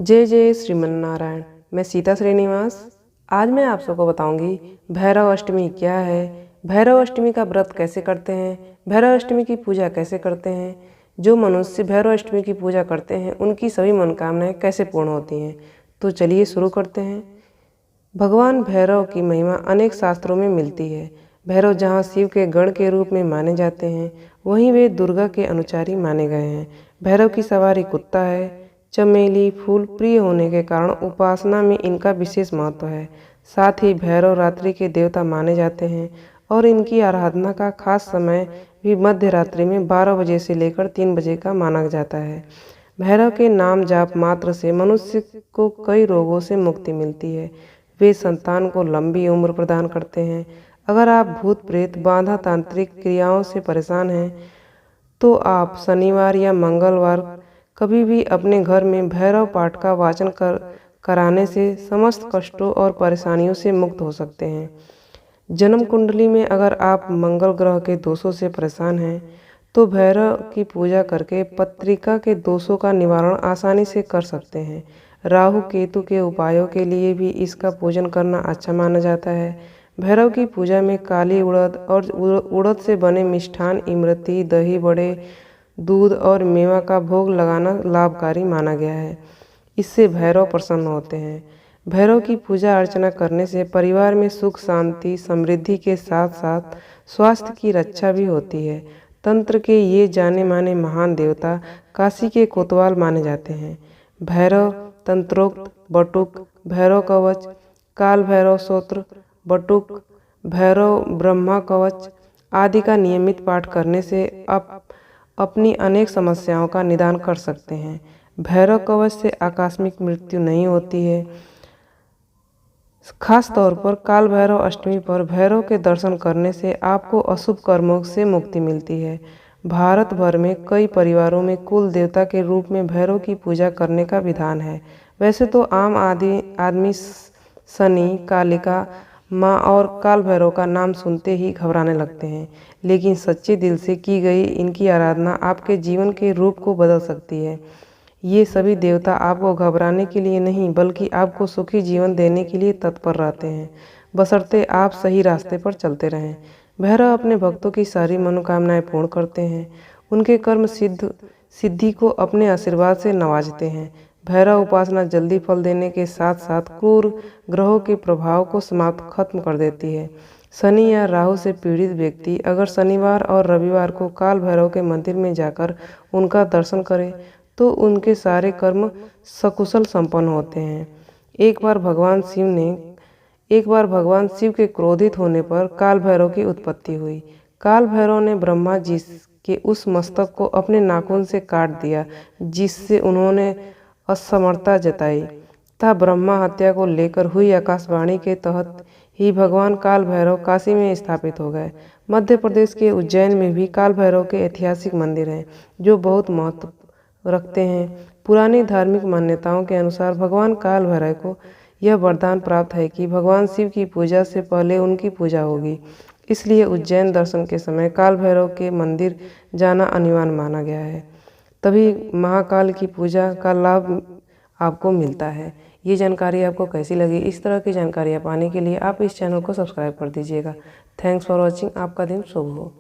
जय जय श्रीमन्नारायण। मैं सीता श्रीनिवास। आज मैं आप सबको बताऊंगी भैरव अष्टमी क्या है, भैरव अष्टमी का व्रत कैसे करते हैं, भैरव अष्टमी की पूजा कैसे करते हैं। जो मनुष्य भैरव अष्टमी की पूजा करते हैं उनकी सभी मनोकामनाएं कैसे पूर्ण होती हैं। तो चलिए शुरू करते हैं। भगवान भैरव की महिमा अनेक शास्त्रों में मिलती है। भैरव जहाँ शिव के गण के रूप में माने जाते हैं, वहीं वे दुर्गा के अनुचारी माने गए हैं। भैरव की सवारी कुत्ता है। चमेली फूल प्रिय होने के कारण उपासना में इनका विशेष महत्व है। साथ ही भैरव रात्रि के देवता माने जाते हैं और इनकी आराधना का खास समय भी मध्य रात्रि में 12 बजे से लेकर 3 बजे का माना जाता है। भैरव के नाम जाप मात्र से मनुष्य को कई रोगों से मुक्ति मिलती है। वे संतान को लंबी उम्र प्रदान करते हैं। अगर आप भूत प्रेत बाधा तांत्रिक क्रियाओं से परेशान हैं तो आप शनिवार या मंगलवार कभी भी अपने घर में भैरव पाठ का वाचन कराने से समस्त कष्टों और परेशानियों से मुक्त हो सकते हैं। जन्म कुंडली में अगर आप मंगल ग्रह के दोषों से परेशान हैं तो भैरव की पूजा करके पत्रिका के दोषों का निवारण आसानी से कर सकते हैं। राहु केतु के उपायों के लिए भी इसका पूजन करना अच्छा माना जाता है। भैरव की पूजा में काली उड़द और उड़द से बने मिष्ठान, इमरती, दही बड़े, दूध और मेवा का भोग लगाना लाभकारी माना गया है। इससे भैरव प्रसन्न होते हैं। भैरव की पूजा अर्चना करने से परिवार में सुख शांति समृद्धि के साथ साथ स्वास्थ्य की रक्षा भी होती है। तंत्र के ये जाने माने महान देवता काशी के कोतवाल माने जाते हैं। भैरव तंत्रोक्त बटुक, भैरव कवच, काल भैरव स्तोत्र, बटुक, भैरव ब्रह्मा कवच आदि का नियमित पाठ करने से आप अपनी अनेक समस्याओं का निदान कर सकते हैं। भैरव कवच से आकस्मिक मृत्यु नहीं होती है। खास तौर पर काल भैरव अष्टमी पर भैरव के दर्शन करने से आपको अशुभ कर्मों से मुक्ति मिलती है। भारत भर में कई परिवारों में कुल देवता के रूप में भैरव की पूजा करने का विधान है। वैसे तो आम आदमी शनि, कालिका माँ और काल भैरव का नाम सुनते ही घबराने लगते हैं, लेकिन सच्चे दिल से की गई इनकी आराधना आपके जीवन के रूप को बदल सकती है। ये सभी देवता आपको घबराने के लिए नहीं बल्कि आपको सुखी जीवन देने के लिए तत्पर रहते हैं, बशर्ते आप सही रास्ते पर चलते रहें। भैरव अपने भक्तों की सारी मनोकामनाएं पूर्ण करते हैं। उनके कर्म सिद्धि को अपने आशीर्वाद से नवाजते हैं। भैरव उपासना जल्दी फल देने के साथ साथ क्रूर ग्रहों के प्रभाव को समाप्त खत्म कर देती है। शनि या राहु से पीड़ित व्यक्ति अगर शनिवार और रविवार को काल भैरव के मंदिर में जाकर उनका दर्शन करे तो उनके सारे कर्म सकुशल संपन्न होते हैं। एक बार भगवान शिव के क्रोधित होने पर काल भैरव की उत्पत्ति हुई। काल भैरव ने ब्रह्मा जी के उस मस्तक को अपने नाखून से काट दिया जिससे उन्होंने असमर्थता जताई तथा ब्रह्मा हत्या को लेकर हुई आकाशवाणी के तहत ही भगवान काल भैरव काशी में स्थापित हो गए। मध्य प्रदेश के उज्जैन में भी काल भैरव के ऐतिहासिक मंदिर हैं जो बहुत महत्व रखते हैं। पुरानी धार्मिक मान्यताओं के अनुसार भगवान काल भैरव को यह वरदान प्राप्त है कि भगवान शिव की पूजा से पहले उनकी पूजा होगी। इसलिए उज्जैन दर्शन के समय काल भैरव के मंदिर जाना अनिवार्य माना गया है। तभी महाकाल की पूजा का लाभ आपको मिलता है। ये जानकारी आपको कैसी लगी? इस तरह की जानकारियाँ पाने के लिए आप इस चैनल को सब्सक्राइब कर दीजिएगा। Thanks for watching. आपका दिन शुभ हो।